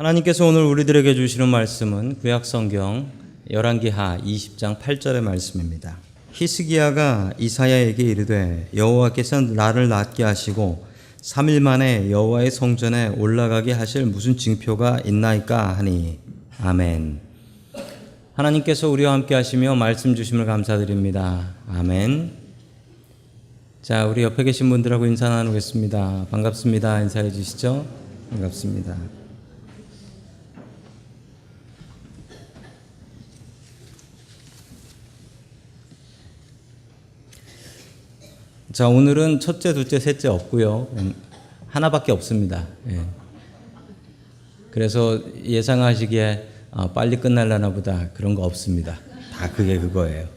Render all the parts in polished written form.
하나님께서 오늘 우리들에게 주시는 말씀은 구약성경 열왕기하 20장 8절의 말씀입니다. 히스기야가 이사야에게 이르되 여호와께서 나를 낫게 하시고 3일 만에 여호와의 성전에 올라가게 하실 무슨 징표가 있나이까 하니. 아멘. 하나님께서 우리와 함께 하시며 말씀 주심을 감사드립니다. 아멘. 자, 우리 옆에 계신 분들하고 인사 나누겠습니다. 반갑습니다. 인사해 주시죠. 반갑습니다. 자, 오늘은 첫째, 둘째, 셋째 없고요. 하나밖에 없습니다. 예. 그래서 예상하시기에 빨리 끝날라나 보다 그런 거 없습니다. 다 그게 그거예요.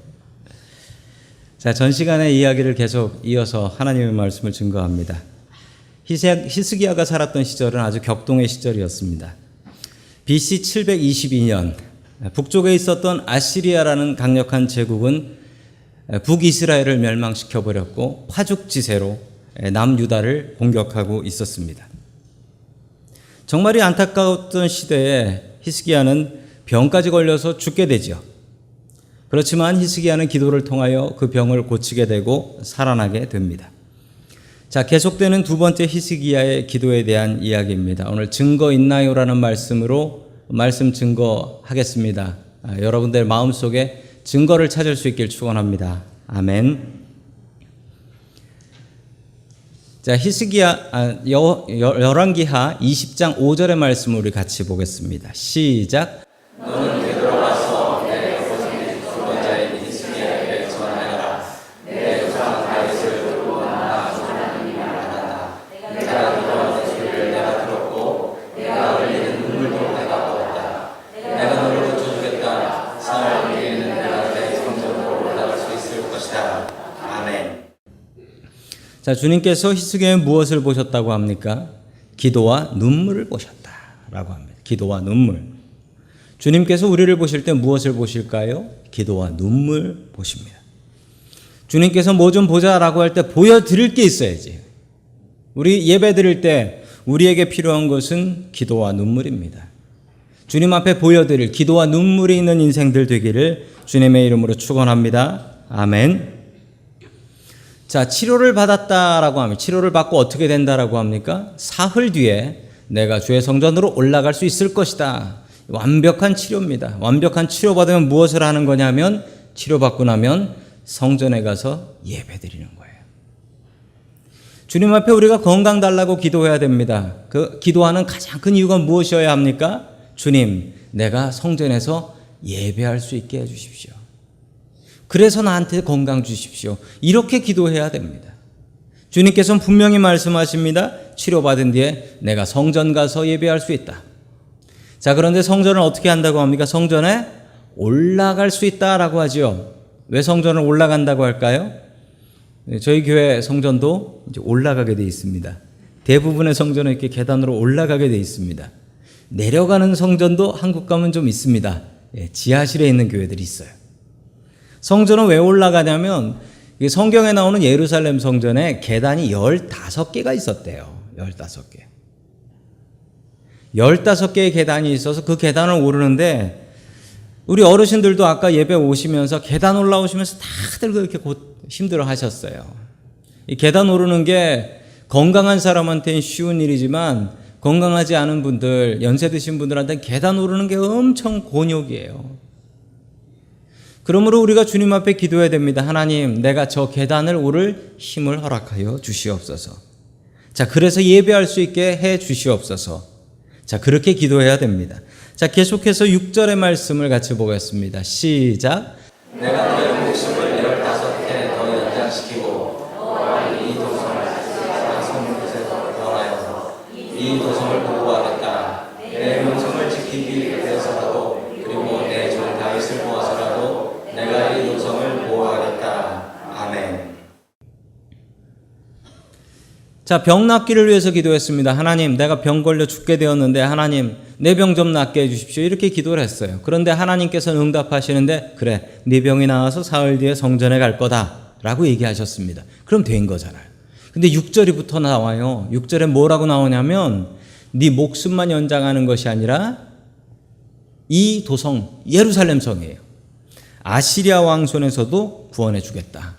자, 전 시간의 이야기를 계속 이어서 하나님의 말씀을 증거합니다. 히스기야가 살았던 시절은 아주 격동의 시절이었습니다. BC 722년 북쪽에 있었던 아시리아라는 강력한 제국은 북이스라엘을 멸망시켜버렸고 파죽지세로 남유다를 공격하고 있었습니다. 정말이 안타까웠던 시대에 히스기야는 병까지 걸려서 죽게 되죠. 그렇지만 히스기야는 기도를 통하여 그 병을 고치게 되고 살아나게 됩니다. 자, 계속되는 두 번째 히스기야의 기도에 대한 이야기입니다. 오늘 증거 있나요? 라는 말씀으로 말씀 증거하겠습니다. 여러분들 마음속에 증거를 찾을 수 있길 축원합니다. 아멘. 자, 열왕기하 20장 5절의 말씀을 우리 같이 보겠습니다. 시작. 너는 되돌아가서 내 아버지 주권자인 히스기야에게 전하여라. 내 조상 다윗을 두고 나 하나님이 말한다. 내가 기도하는 소리를 내가 들었고 내가 흘리는 눈물도 내가 보았다. 내가 너를 고쳐주겠다. 사흘 뒤에는 내가 내 성전으로 올라갈 수 있을 것이다. 아멘. 자, 주님께서 히스기야에 무엇을 보셨다고 합니까? 기도와 눈물을 보셨다라고 합니다. 기도와 눈물. 주님께서 우리를 보실 때 무엇을 보실까요? 기도와 눈물 보십니다. 주님께서 뭐 좀 보자라고 할 때 보여드릴 게 있어야지. 우리 예배 드릴 때 우리에게 필요한 것은 기도와 눈물입니다. 주님 앞에 보여드릴 기도와 눈물이 있는 인생들 되기를 주님의 이름으로 축원합니다. 아멘. 자, 치료를 받았다라고 하면 치료를 받고 어떻게 된다라고 합니까? 사흘 뒤에 내가 주의 성전으로 올라갈 수 있을 것이다. 완벽한 치료입니다. 완벽한 치료받으면 무엇을 하는 거냐면 치료받고 나면 성전에 가서 예배드리는 거예요. 주님 앞에 우리가 건강 달라고 기도해야 됩니다. 그 기도하는 가장 큰 이유가 무엇이어야 합니까? 주님, 내가 성전에서 예배할 수 있게 해주십시오. 그래서 나한테 건강 주십시오. 이렇게 기도해야 됩니다. 주님께서는 분명히 말씀하십니다. 치료받은 뒤에 내가 성전 가서 예배할 수 있다. 자, 그런데 성전을 어떻게 한다고 합니까? 성전에 올라갈 수 있다라고 하죠. 왜 성전을 올라간다고 할까요? 저희 교회 성전도 이제 올라가게 되어 있습니다. 대부분의 성전은 이렇게 계단으로 올라가게 되어 있습니다. 내려가는 성전도 한국 가면 좀 있습니다. 지하실에 있는 교회들이 있어요. 성전은 왜 올라가냐면 성경에 나오는 예루살렘 성전에 계단이 15개가 있었대요. 15개. 15개의 계단이 있어서 그 계단을 오르는데 우리 어르신들도 아까 예배 오시면서 계단 올라오시면서 다들 그렇게 힘들어 하셨어요. 이 계단 오르는 게 건강한 사람한테는 쉬운 일이지만 건강하지 않은 분들, 연세 드신 분들한테는 계단 오르는 게 엄청 곤욕이에요. 그러므로 우리가 주님 앞에 기도해야 됩니다. 하나님, 내가 저 계단을 오를 힘을 허락하여 주시옵소서. 자, 그래서 예배할 수 있게 해 주시옵소서. 자, 그렇게 기도해야 됩니다. 자, 계속해서 6절의 말씀을 같이 보겠습니다. 시작. 내가 너의 목숨을 15해 더 연장시키고 이 도성을 성문 곳에서 구원하여서 이 도성을 보호하겠다. 내 명성을 지키기 위해서라도 그리고 내 종 다윗을 모아서라도 내가 이 도성을 보호하겠다. 아멘. 자, 병 낫기를 위해서 기도했습니다. 하나님, 내가 병 걸려 죽게 되었는데 하나님, 내 병 좀 낫게 해주십시오. 이렇게 기도를 했어요. 그런데 하나님께서는 응답하시는데 그래, 네 병이 나아서 사흘 뒤에 성전에 갈 거다 라고 얘기하셨습니다. 그럼 된 거잖아요. 근데 6절부터 나와요. 6절에 뭐라고 나오냐면 네 목숨만 연장하는 것이 아니라 이 도성 예루살렘 성이에요. 아시리아 왕 손에서도 구원해 주겠다.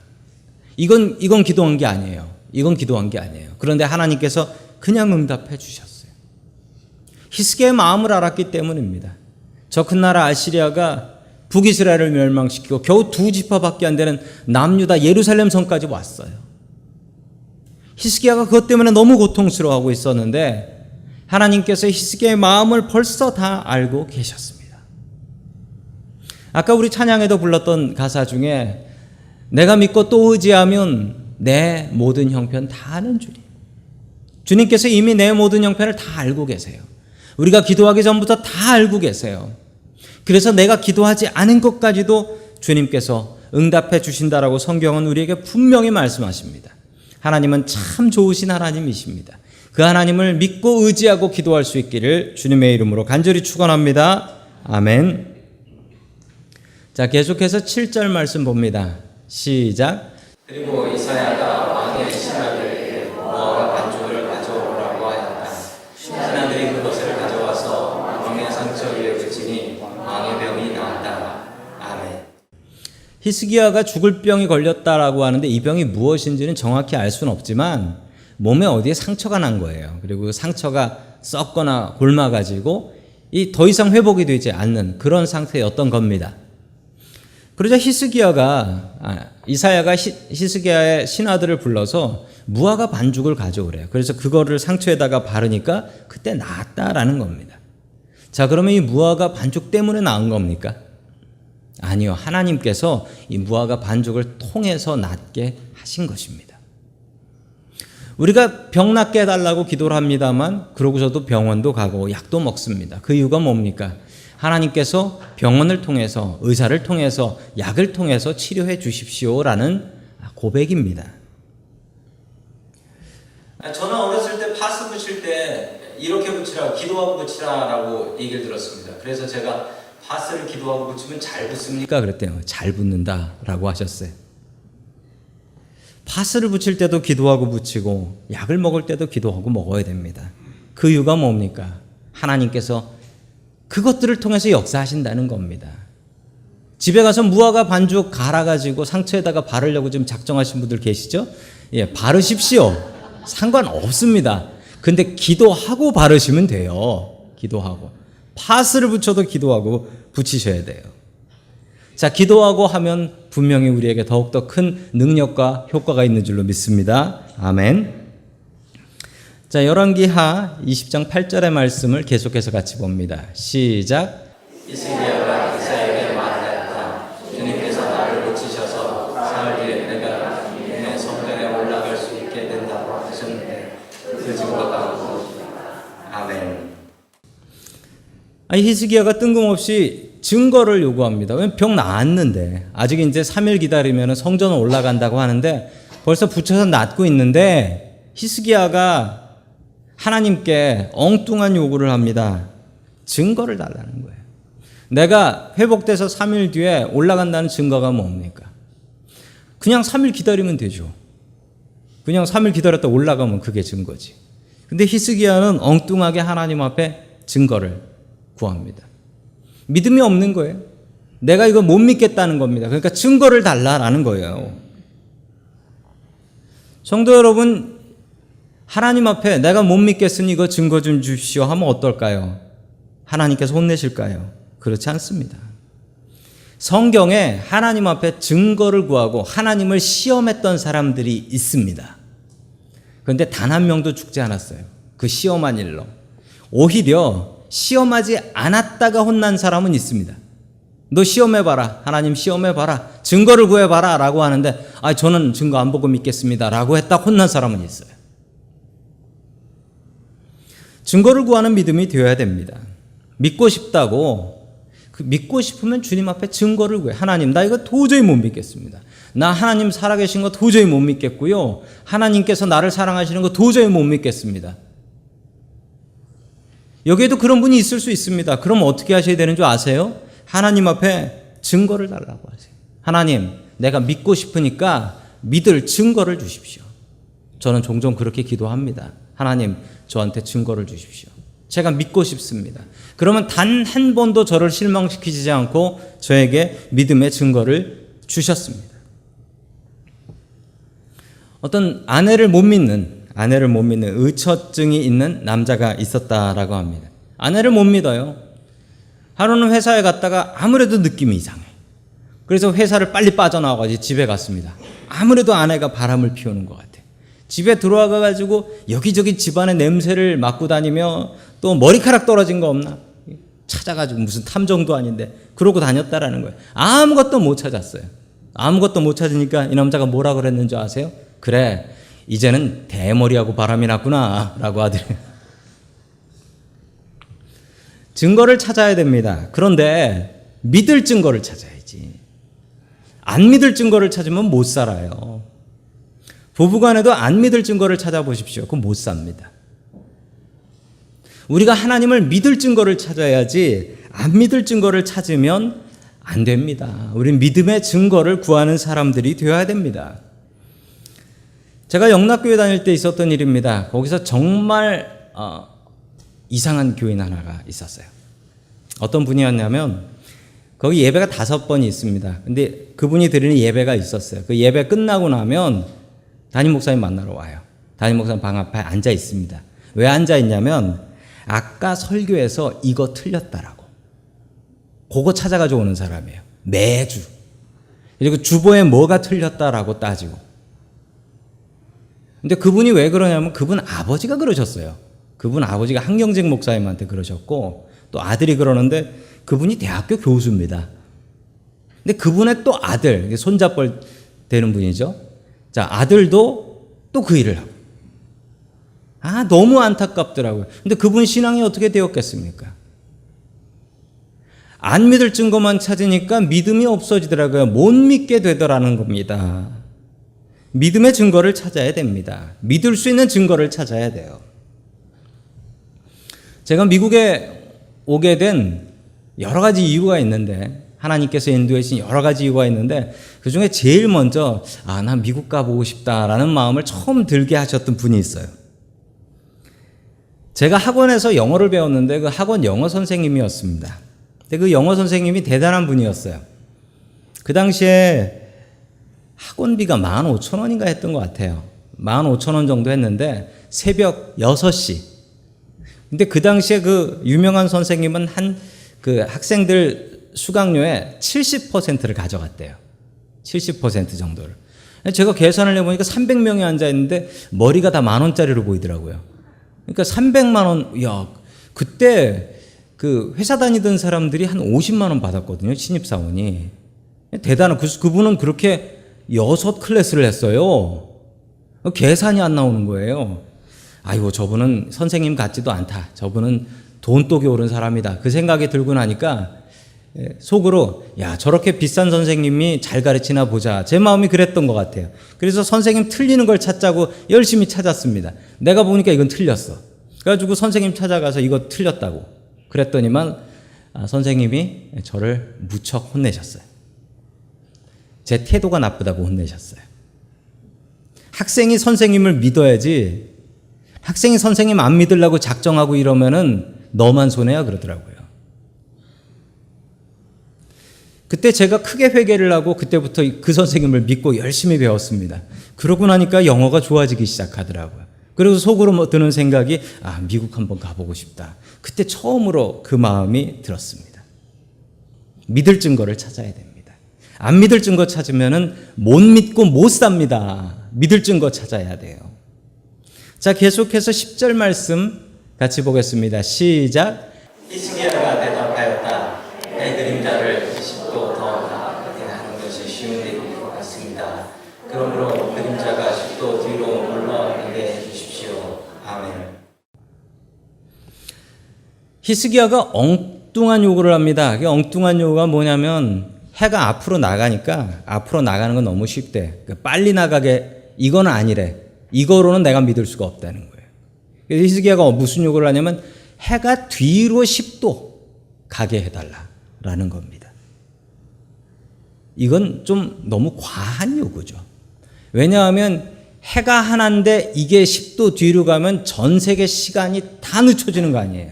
이건 기도한 게 아니에요. 이건 기도한 게 아니에요. 그런데 하나님께서 그냥 응답해 주셨어요. 히스기야의 마음을 알았기 때문입니다. 저 큰 나라 아시리아가 북이스라엘을 멸망시키고 겨우 2지파밖에 안 되는 남유다 예루살렘 성까지 왔어요. 히스기야가 그것 때문에 너무 고통스러워하고 있었는데 하나님께서 히스기야의 마음을 벌써 다 알고 계셨습니다. 아까 우리 찬양에도 불렀던 가사 중에 내가 믿고 또 의지하면 내 모든 형편 다 아는 주님. 주님께서 이미 내 모든 형편을 다 알고 계세요. 우리가 기도하기 전부터 다 알고 계세요. 그래서 내가 기도하지 않은 것까지도 주님께서 응답해 주신다라고 성경은 우리에게 분명히 말씀하십니다. 하나님은 참 좋으신 하나님이십니다. 그 하나님을 믿고 의지하고 기도할 수 있기를 주님의 이름으로 간절히 축원합니다. 아멘. 자, 계속해서 7절 말씀 봅니다. 시작. 그리고 이사야가 왕의 신하들에게 모아가 반죽을 가져오라고 하였다. 신하들이 그것을 가져와서 왕의 상처 위에 붙이니 왕의 병이 나았다. 아멘. 히스기야가 죽을 병이 걸렸다라고 하는데 이 병이 무엇인지는 정확히 알 수는 없지만 몸에 어디에 상처가 난 거예요. 그리고 상처가 썩거나 곪아가지고 더 이상 회복이 되지 않는 그런 상태였던 겁니다. 그러자 이사야가 히스기야의 신하들을 불러서 무화과 반죽을 가져오래요. 그래서 그거를 상처에다가 바르니까 그때 나았다라는 겁니다. 자, 그러면 이 무화과 반죽 때문에 나은 겁니까? 아니요. 하나님께서 이 무화과 반죽을 통해서 낫게 하신 것입니다. 우리가 병 낫게 해달라고 기도를 합니다만 그러고서도 병원도 가고 약도 먹습니다. 그 이유가 뭡니까? 하나님께서 병원을 통해서 의사를 통해서 약을 통해서 치료해 주십시오라는 고백입니다. 저는 어렸을 때 파스 붙일 때 이렇게 붙이라고 기도하고 붙이라라고 얘기를 들었습니다. 그래서 제가 파스를 기도하고 붙이면 잘 붙습니까? 그랬대요. 잘 붙는다라고 하셨어요. 파스를 붙일 때도 기도하고 붙이고 약을 먹을 때도 기도하고 먹어야 됩니다. 그 이유가 뭡니까? 하나님께서 그것들을 통해서 역사하신다는 겁니다. 집에 가서 무화과 반죽 갈아가지고 상처에다가 바르려고 지금 작정하신 분들 계시죠? 예, 바르십시오. 상관없습니다. 근데 기도하고 바르시면 돼요. 기도하고. 파스를 붙여도 기도하고 붙이셔야 돼요. 자, 기도하고 하면 분명히 우리에게 더욱더 큰 능력과 효과가 있는 줄로 믿습니다. 아멘. 자, 열왕기하 20장 8절의 말씀을 계속해서 같이 봅니다. 시작. 히스기야가 이사야에게 말하였다. 주님께서 나를 고치셔서 사흘 뒤에 내가 주님의 성전에 올라갈 수 있게 된다고 하셨는데 그 증거가 무엇이다. 아멘. 히스기야가 뜬금없이 증거를 요구합니다. 왜냐면 병 나았는데 아직 이제 3일 기다리면 성전 올라간다고 하는데 벌써 붙여서 낫고 있는데 히스기야가 하나님께 엉뚱한 요구를 합니다. 증거를 달라는 거예요. 내가 회복돼서 3일 뒤에 올라간다는 증거가 뭡니까? 그냥 3일 기다리면 되죠. 그냥 3일 기다렸다 올라가면 그게 증거지. 근데 히스기야는 엉뚱하게 하나님 앞에 증거를 구합니다. 믿음이 없는 거예요. 내가 이거 못 믿겠다는 겁니다. 그러니까 증거를 달라라는 거예요. 성도 여러분, 하나님 앞에 내가 못 믿겠으니 이거 증거 좀 주십시오 하면 어떨까요? 하나님께서 혼내실까요? 그렇지 않습니다. 성경에 하나님 앞에 증거를 구하고 하나님을 시험했던 사람들이 있습니다. 그런데 단 한 명도 죽지 않았어요. 그 시험한 일로. 오히려 시험하지 않았다가 혼난 사람은 있습니다. 너 시험해봐라. 하나님 시험해봐라. 증거를 구해봐라 라고 하는데 저는 증거 안 보고 믿겠습니다 라고 했다 혼난 사람은 있어요. 증거를 구하는 믿음이 되어야 됩니다. 믿고 싶다고 믿고 싶으면 주님 앞에 증거를 구해. 하나님 나 이거 도저히 못 믿겠습니다. 나 하나님 살아계신 거 도저히 못 믿겠고요. 하나님께서 나를 사랑하시는 거 도저히 못 믿겠습니다. 여기에도 그런 분이 있을 수 있습니다. 그럼 어떻게 하셔야 되는 줄 아세요? 하나님 앞에 증거를 달라고 하세요. 하나님 내가 믿고 싶으니까 믿을 증거를 주십시오. 저는 종종 그렇게 기도합니다. 하나님 저한테 증거를 주십시오. 제가 믿고 싶습니다. 그러면 단 한 번도 저를 실망시키지 않고 저에게 믿음의 증거를 주셨습니다. 어떤 아내를 못 믿는 의처증이 있는 남자가 있었다라고 합니다. 아내를 못 믿어요. 하루는 회사에 갔다가 아무래도 느낌이 이상해. 그래서 회사를 빨리 빠져나와가지고 집에 갔습니다. 아무래도 아내가 바람을 피우는 것 같아요. 집에 들어와가지고 여기저기 집안의 냄새를 맡고 다니며 또 머리카락 떨어진 거 없나? 찾아가지고 무슨 탐정도 아닌데 그러고 다녔다라는 거예요. 아무것도 못 찾았어요. 아무것도 못 찾으니까 이 남자가 뭐라 그랬는 줄 아세요? 그래, 이제는 대머리하고 바람이 났구나 라고 하더래요. 증거를 찾아야 됩니다. 그런데 믿을 증거를 찾아야지. 안 믿을 증거를 찾으면 못 살아요. 부부간에도 안 믿을 증거를 찾아보십시오. 그건 못 삽니다. 우리가 하나님을 믿을 증거를 찾아야지 안 믿을 증거를 찾으면 안 됩니다. 우린 믿음의 증거를 구하는 사람들이 되어야 됩니다. 제가 영락교회 다닐 때 있었던 일입니다. 거기서 정말 이상한 교인 하나가 있었어요. 어떤 분이었냐면 거기 예배가 5번이 있습니다. 근데 그분이 드리는 예배가 있었어요. 그 예배 끝나고 나면 담임 목사님 만나러 와요. 담임 목사님 방 앞에 앉아 있습니다. 왜 앉아 있냐면 아까 설교에서 이거 틀렸다라고. 그거 찾아가지고 오는 사람이에요. 매주. 그리고 주보에 뭐가 틀렸다라고 따지고. 근데 그분이 왜 그러냐면 그분 아버지가 그러셨어요. 그분 아버지가 한경직 목사님한테 그러셨고 또 아들이 그러는데 그분이 대학교 교수입니다. 근데 그분의 또 아들, 손잡벌 되는 분이죠. 자, 아들도 또 그 일을 하고. 너무 안타깝더라고요. 근데 그분 신앙이 어떻게 되었겠습니까? 안 믿을 증거만 찾으니까 믿음이 없어지더라고요. 못 믿게 되더라는 겁니다. 믿음의 증거를 찾아야 됩니다. 믿을 수 있는 증거를 찾아야 돼요. 제가 미국에 오게 된 여러 가지 이유가 있는데 하나님께서 인도해 주신 여러 가지 이유가 있는데 그중에 제일 먼저 난 미국 가보고 싶다라는 마음을 처음 들게 하셨던 분이 있어요. 제가 학원에서 영어를 배웠는데 그 학원 영어 선생님이었습니다. 근데 그 영어 선생님이 대단한 분이었어요. 그 당시에 학원비가 15,000원인가 했던 것 같아요. 15,000원 정도 했는데 새벽 6시. 근데 그 당시에 그 유명한 선생님은 그 학생들 수강료의 70%를 가져갔대요. 70% 정도를. 제가 계산을 해보니까 300명이 앉아있는데 머리가 다 10,000원짜리로 보이더라고요. 그러니까 300만 원, 그때 그 회사 다니던 사람들이 한 50만 원 받았거든요. 신입사원이. 대단한, 그분은 그렇게 6클래스를 했어요. 계산이 안 나오는 거예요. 아이고, 저분은 선생님 같지도 않다. 저분은 돈독이 오른 사람이다. 그 생각이 들고 나니까 속으로 저렇게 비싼 선생님이 잘 가르치나 보자. 제 마음이 그랬던 것 같아요. 그래서 선생님 틀리는 걸 찾자고 열심히 찾았습니다. 내가 보니까 이건 틀렸어. 그래가지고 선생님 찾아가서 이거 틀렸다고 그랬더니만 선생님이 저를 무척 혼내셨어요. 제 태도가 나쁘다고 혼내셨어요. 학생이 선생님을 믿어야지 학생이 선생님 안 믿으려고 작정하고 이러면은 너만 손해야 그러더라고요. 그때 제가 크게 회개를 하고 그때부터 그 선생님을 믿고 열심히 배웠습니다. 그러고 나니까 영어가 좋아지기 시작하더라고요. 그리고 속으로 드는 생각이 미국 한번 가보고 싶다. 그때 처음으로 그 마음이 들었습니다. 믿을 증거를 찾아야 됩니다. 안 믿을 증거 찾으면은 못 믿고 못 삽니다. 믿을 증거 찾아야 돼요. 자, 계속해서 10절 말씀 같이 보겠습니다. 시작. 히스기야가 대답하였다. 내 그림자를 10도 더 나아가게 하는 것이 쉬운 일일 것 같습니다. 그러므로 그림자가 10도 뒤로 물러가게 해주십시오. 아멘. 히스기야가 엉뚱한 요구를 합니다. 그 엉뚱한 요구가 뭐냐면 해가 앞으로 나가니까 앞으로 나가는 건 너무 쉽대. 빨리 나가게 이건 아니래. 이거로는 내가 믿을 수가 없다는 거예요. 그래서 히스기야가 무슨 요구를 하냐면 해가 뒤로 10도 가게 해달라라는 겁니다. 이건 좀 너무 과한 요구죠. 왜냐하면 해가 하나인데 이게 10도 뒤로 가면 전 세계 시간이 다 늦춰지는 거 아니에요.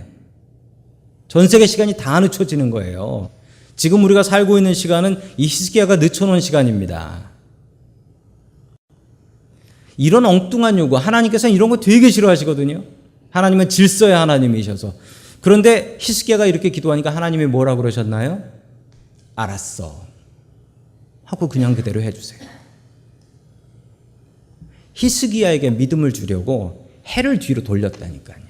전 세계 시간이 다 늦춰지는 거예요. 지금 우리가 살고 있는 시간은 이 히스기야가 늦춰놓은 시간입니다. 이런 엉뚱한 요구, 하나님께서는 이런 거 되게 싫어하시거든요. 하나님은 질서의 하나님이셔서. 그런데 히스기야가 이렇게 기도하니까 하나님이 뭐라고 그러셨나요? 알았어 하고 그냥 그대로 해주세요. 히스기야에게 믿음을 주려고 해를 뒤로 돌렸다니까요.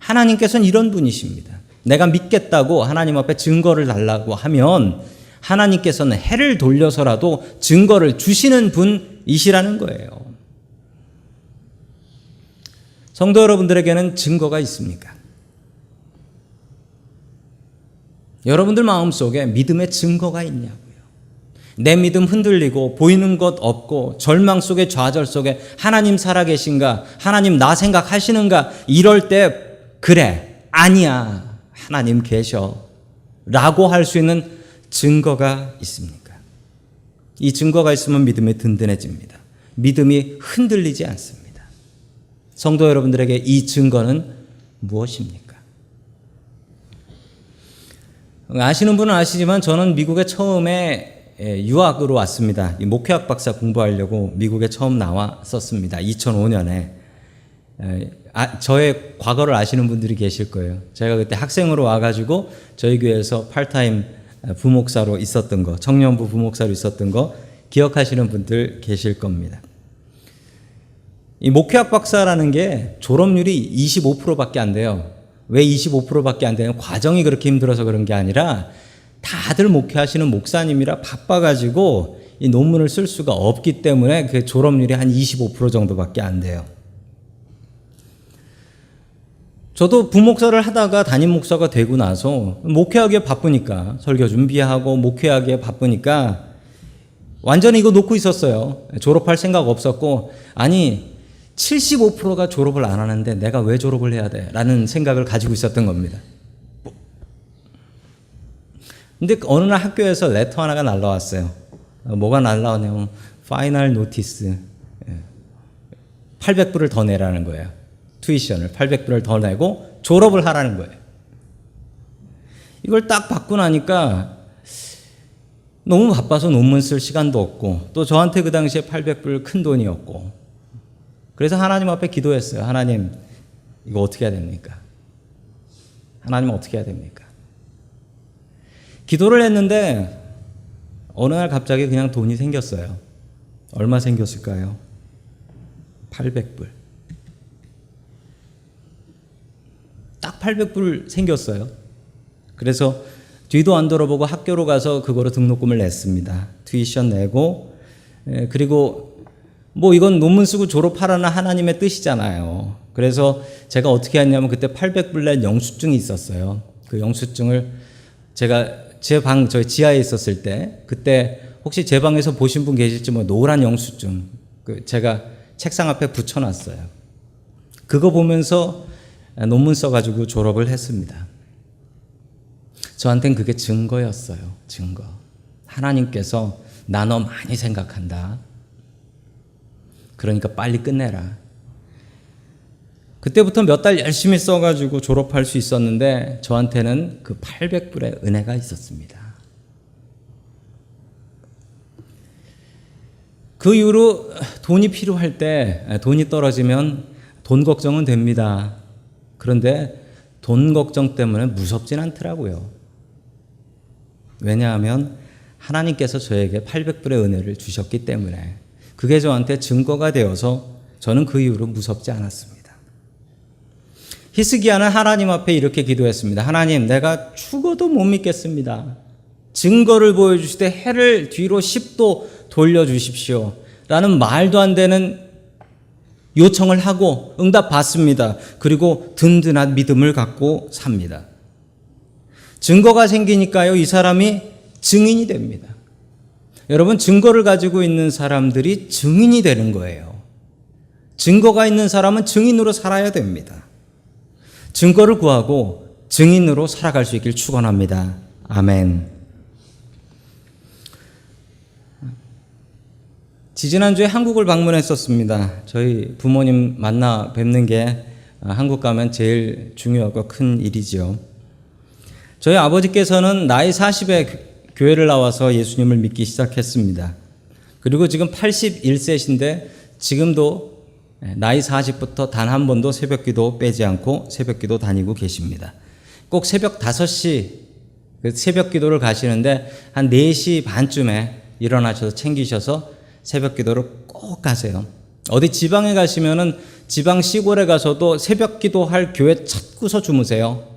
하나님께서는 이런 분이십니다. 내가 믿겠다고 하나님 앞에 증거를 달라고 하면 하나님께서는 해를 돌려서라도 증거를 주시는 분이시라는 거예요. 성도 여러분들에게는 증거가 있습니까? 여러분들 마음속에 믿음의 증거가 있냐고요. 내 믿음 흔들리고 보이는 것 없고 절망 속에 좌절 속에 하나님 살아계신가? 하나님 나 생각하시는가? 이럴 때 그래, 아니야, 하나님 계셔 라고 할 수 있는 증거가 있습니까? 이 증거가 있으면 믿음이 든든해집니다. 믿음이 흔들리지 않습니다. 성도 여러분들에게 이 증거는 무엇입니까? 아시는 분은 아시지만 저는 미국에 처음에 유학으로 왔습니다. 목회학 박사 공부하려고 미국에 처음 나왔었습니다. 2005년에. 저의 과거를 아시는 분들이 계실 거예요. 제가 그때 학생으로 와가지고 저희 교회에서 팔타임 부목사로 있었던 거, 청년부 부목사로 있었던 거 기억하시는 분들 계실 겁니다. 이 목회학 박사라는 게 졸업률이 25%밖에 안 돼요. 왜 25%밖에 안 되는 과정이 그렇게 힘들어서 그런 게 아니라 다들 목회하시는 목사님이라 바빠가지고 이 논문을 쓸 수가 없기 때문에 그 졸업률이 한 25% 정도밖에 안 돼요. 저도 부목사를 하다가 담임 목사가 되고 나서 목회하기에 바쁘니까 설교 준비하고 목회하기에 바쁘니까 완전히 이거 놓고 있었어요. 졸업할 생각 없었고, 아니 75%가 졸업을 안 하는데 내가 왜 졸업을 해야 돼? 라는 생각을 가지고 있었던 겁니다. 근데 어느 날 학교에서 레터 하나가 날라왔어요. 뭐가 날라오냐면 파이널 노티스 800불을 더 내라는 거예요. 투이션을 800불을 더 내고 졸업을 하라는 거예요. 이걸 딱 받고 나니까 너무 바빠서 논문 쓸 시간도 없고 또 저한테 그 당시에 800불 큰 돈이었고, 그래서 하나님 앞에 기도했어요. 하나님, 이거 어떻게 해야 됩니까? 하나님 어떻게 해야 됩니까? 기도를 했는데 어느 날 갑자기 그냥 돈이 생겼어요. 얼마 생겼을까요? 800불. 딱 800불 생겼어요. 그래서 뒤도 안 돌아보고 학교로 가서 그거로 등록금을 냈습니다. 튜이션 내고, 그리고 뭐 이건 논문 쓰고 졸업하라는 하나님의 뜻이잖아요. 그래서 제가 어떻게 했냐면 그때 800불 낸 영수증이 있었어요. 그 영수증을 제가 저희 지하에 있었을 때, 그때 혹시 제 방에서 보신 분 계실지 뭐 노란 영수증 제가 책상 앞에 붙여놨어요. 그거 보면서 논문 써가지고 졸업을 했습니다. 저한테는 그게 증거였어요. 증거. 하나님께서 나 너 많이 생각한다. 그러니까 빨리 끝내라. 그때부터 몇 달 열심히 써가지고 졸업할 수 있었는데 저한테는 그 800불의 은혜가 있었습니다. 그 이후로 돈이 필요할 때, 돈이 떨어지면 돈 걱정은 됩니다. 그런데 돈 걱정 때문에 무섭진 않더라고요. 왜냐하면 하나님께서 저에게 800불의 은혜를 주셨기 때문에 그게 저한테 증거가 되어서 저는 그 이후로 무섭지 않았습니다. 히스기야는 하나님 앞에 이렇게 기도했습니다. 하나님, 내가 죽어도 못 믿겠습니다. 증거를 보여주시되 해를 뒤로 10도 돌려주십시오. 라는 말도 안 되는 요청을 하고 응답 받습니다. 그리고 든든한 믿음을 갖고 삽니다. 증거가 생기니까요, 이 사람이 증인이 됩니다. 여러분, 증거를 가지고 있는 사람들이 증인이 되는 거예요. 증거가 있는 사람은 증인으로 살아야 됩니다. 증거를 구하고 증인으로 살아갈 수 있길 축원합니다. 아멘. 지지난주에 한국을 방문했었습니다. 저희 부모님 만나 뵙는 게 한국 가면 제일 중요하고 큰 일이지요. 저희 아버지께서는 나이 40에 교회를 나와서 예수님을 믿기 시작했습니다. 그리고 지금 81세신데 지금도 나이 40부터 단 한 번도 새벽기도 빼지 않고 새벽기도 다니고 계십니다. 꼭 새벽 5시 새벽기도를 가시는데 한 4시 반쯤에 일어나셔서 챙기셔서 새벽기도를 꼭 가세요. 어디 지방에 가시면은 지방 시골에 가서도 새벽기도 할 교회 찾고서 주무세요.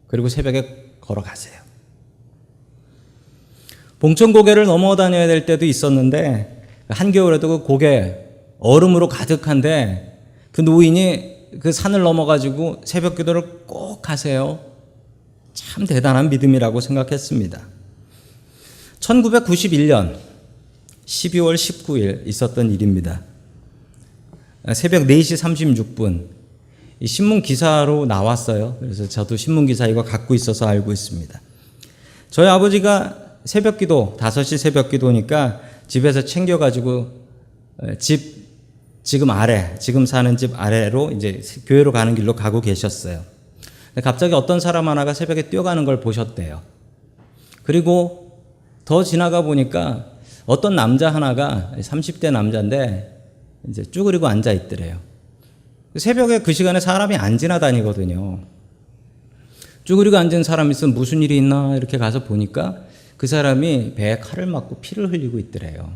그리고 새벽에 걸어가세요. 봉천 고개를 넘어다녀야 될 때도 있었는데 한겨울에도 그 고개 얼음으로 가득한데 그 노인이 그 산을 넘어가지고 새벽기도를 꼭 하세요. 참 대단한 믿음이라고 생각했습니다. 1991년 12월 19일 있었던 일입니다. 새벽 4시 36분 신문 기사로 나왔어요. 그래서 저도 신문 기사 이거 갖고 있어서 알고 있습니다. 저희 아버지가 새벽기도 5시 새벽기도니까 집에서 챙겨가지고 지금 사는 집 아래로 이제 교회로 가는 길로 가고 계셨어요. 갑자기 어떤 사람 하나가 새벽에 뛰어가는 걸 보셨대요. 그리고 더 지나가 보니까 어떤 남자 하나가 30대 남자인데 이제 쭈그리고 앉아 있더래요. 새벽에 그 시간에 사람이 안 지나다니거든요. 쭈그리고 앉은 사람이 있으면 무슨 일이 있나 이렇게 가서 보니까 그 사람이 배에 칼을 맞고 피를 흘리고 있더래요.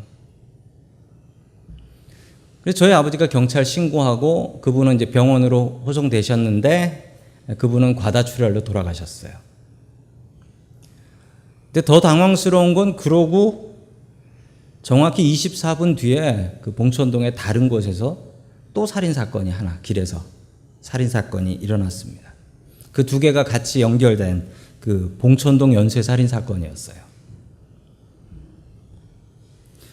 그래서 저희 아버지가 경찰 신고하고 그분은 이제 병원으로 호송되셨는데 그분은 과다출혈로 돌아가셨어요. 근데 더 당황스러운 건 그러고 정확히 24분 뒤에 그 봉천동의 다른 곳에서 또 살인사건이 하나, 길에서 살인사건이 일어났습니다. 그 두 개가 같이 연결된 그 봉천동 연쇄살인사건이었어요.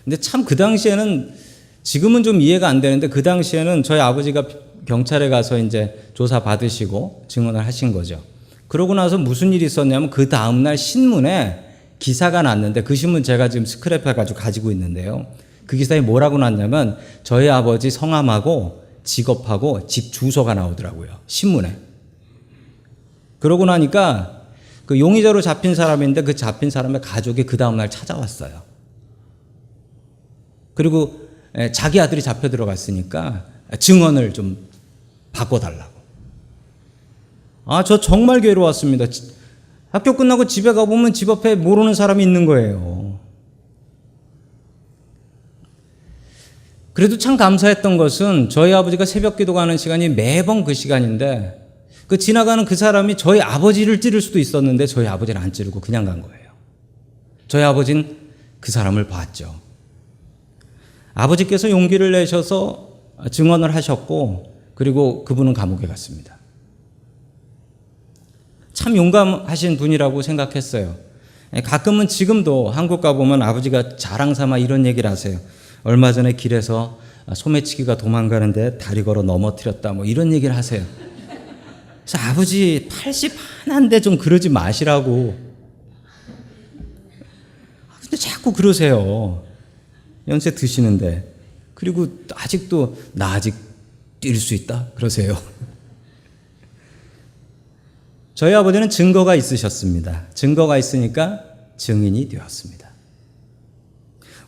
근데 참 그 당시에는 지금은 좀 이해가 안 되는데 그 당시에는 저희 아버지가 경찰에 가서 이제 조사 받으시고 증언을 하신 거죠. 그러고 나서 무슨 일이 있었냐면 그 다음날 신문에 기사가 났는데 그 신문 제가 지금 스크랩해가지고 가지고 있는데요. 그 기사에 뭐라고 났냐면 저희 아버지 성함하고 직업하고 집 주소가 나오더라고요. 신문에. 그러고 나니까 그 용의자로 잡힌 사람인데 그 잡힌 사람의 가족이 그 다음날 찾아왔어요. 그리고 자기 아들이 잡혀 들어갔으니까 증언을 좀 바꿔달라고. 저 정말 괴로웠습니다. 학교 끝나고 집에 가보면 집 앞에 모르는 사람이 있는 거예요. 그래도 참 감사했던 것은 저희 아버지가 새벽 기도 가는 시간이 매번 그 시간인데 그 지나가는 그 사람이 저희 아버지를 찌를 수도 있었는데 저희 아버지를 안 찌르고 그냥 간 거예요. 저희 아버지는 그 사람을 봤죠. 아버지께서 용기를 내셔서 증언을 하셨고 그리고 그분은 감옥에 갔습니다. 참 용감하신 분이라고 생각했어요. 가끔은 지금도 한국 가보면 아버지가 자랑 삼아 이런 얘기를 하세요. 얼마 전에 길에서 소매치기가 도망가는데 다리 걸어 넘어뜨렸다 뭐 이런 얘기를 하세요. 그래서 아버지 80 하나인데 좀 그러지 마시라고. 근데 자꾸 그러세요. 연세 드시는데. 그리고 아직도 나 아직 뛸 수 있다 그러세요. 저희 아버지는 증거가 있으셨습니다. 증거가 있으니까 증인이 되었습니다.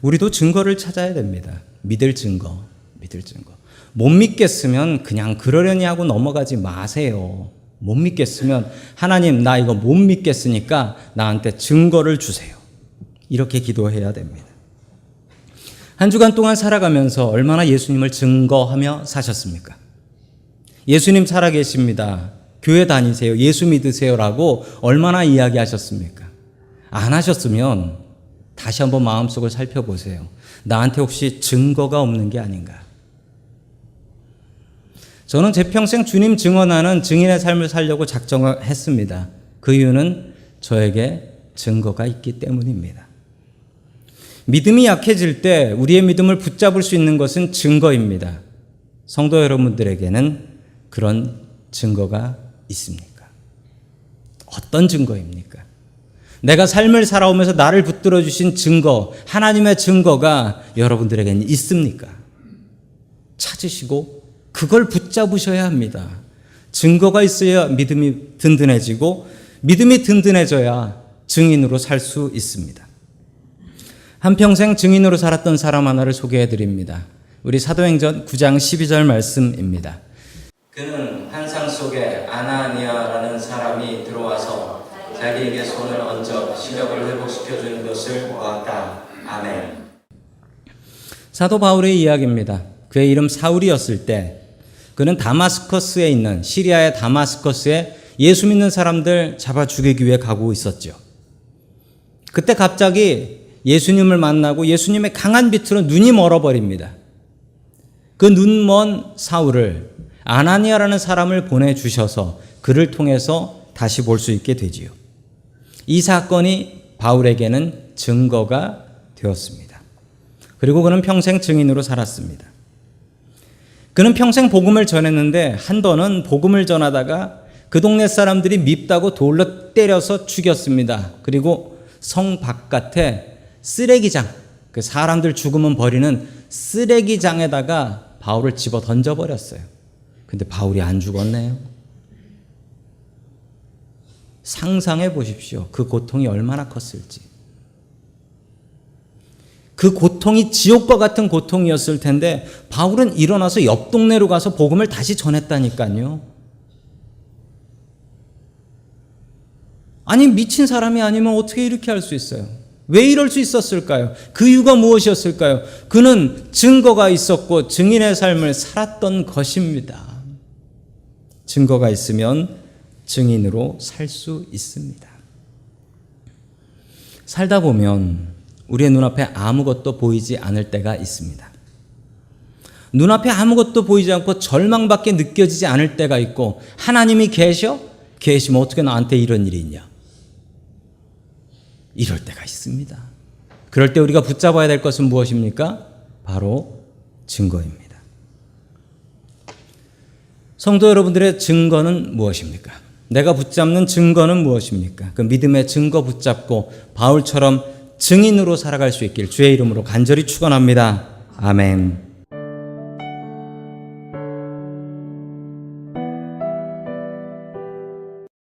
우리도 증거를 찾아야 됩니다. 믿을 증거, 믿을 증거. 못 믿겠으면 그냥 그러려니 하고 넘어가지 마세요. 못 믿겠으면 하나님 나 이거 못 믿겠으니까 나한테 증거를 주세요. 이렇게 기도해야 됩니다. 한 주간 동안 살아가면서 얼마나 예수님을 증거하며 사셨습니까? 예수님 살아계십니다. 교회 다니세요. 예수 믿으세요라고 얼마나 이야기하셨습니까? 안 하셨으면 다시 한번 마음속을 살펴보세요. 나한테 혹시 증거가 없는 게 아닌가? 저는 제 평생 주님 증언하는 증인의 삶을 살려고 작정을 했습니다. 그 이유는 저에게 증거가 있기 때문입니다. 믿음이 약해질 때 우리의 믿음을 붙잡을 수 있는 것은 증거입니다. 성도 여러분들에게는 그런 증거가 있습니까? 어떤 증거입니까? 내가 삶을 살아오면서 나를 붙들어 주신 증거, 하나님의 증거가 여러분들에게는 있습니까? 찾으시고 그걸 붙잡으셔야 합니다. 증거가 있어야 믿음이 든든해지고 믿음이 든든해져야 증인으로 살 수 있습니다. 한평생 증인으로 살았던 사람 하나를 소개해 드립니다. 우리 사도행전 9장 12절 말씀입니다. 그는 환상 속에 아나니아라는 사람이 들어와서 자기에게 손을 얹어 시력을 회복시켜 주는 것을 보았다. 아멘. 사도 바울의 이야기입니다. 그의 이름 사울이었을 때 그는 다마스커스에 있는 시리아의 다마스커스에 예수 믿는 사람들 잡아 죽이기 위해 가고 있었죠. 그때 갑자기 예수님을 만나고 예수님의 강한 빛으로 눈이 멀어버립니다. 그 눈먼 사울을 아나니아라는 사람을 보내주셔서 그를 통해서 다시 볼 수 있게 되지요. 이 사건이 바울에게는 증거가 되었습니다. 그리고 그는 평생 증인으로 살았습니다. 그는 평생 복음을 전했는데 한 번은 복음을 전하다가 그 동네 사람들이 밉다고 돌로 때려서 죽였습니다. 그리고 성 바깥에 쓰레기장, 그 사람들 죽으면 버리는 쓰레기장에다가 바울을 집어 던져버렸어요. 근데 바울이 안 죽었네요. 상상해 보십시오. 그 고통이 얼마나 컸을지. 그 고통이 지옥과 같은 고통이었을 텐데 바울은 일어나서 옆 동네로 가서 복음을 다시 전했다니까요. 아니 미친 사람이 아니면 어떻게 이렇게 할 수 있어요? 왜 이럴 수 있었을까요? 그 이유가 무엇이었을까요? 그는 증거가 있었고 증인의 삶을 살았던 것입니다. 증거가 있으면 증인으로 살 수 있습니다. 살다 보면 우리의 눈앞에 아무것도 보이지 않을 때가 있습니다. 눈앞에 아무것도 보이지 않고 절망밖에 느껴지지 않을 때가 있고 하나님이 계셔? 계시면 어떻게 나한테 이런 일이 있냐? 이럴 때가 있습니다. 그럴 때 우리가 붙잡아야 될 것은 무엇입니까? 바로 증거입니다. 성도 여러분들의 증거는 무엇입니까? 내가 붙잡는 증거는 무엇입니까? 그 믿음의 증거 붙잡고 바울처럼 증인으로 살아갈 수 있길 주의 이름으로 간절히 축원합니다. 아멘.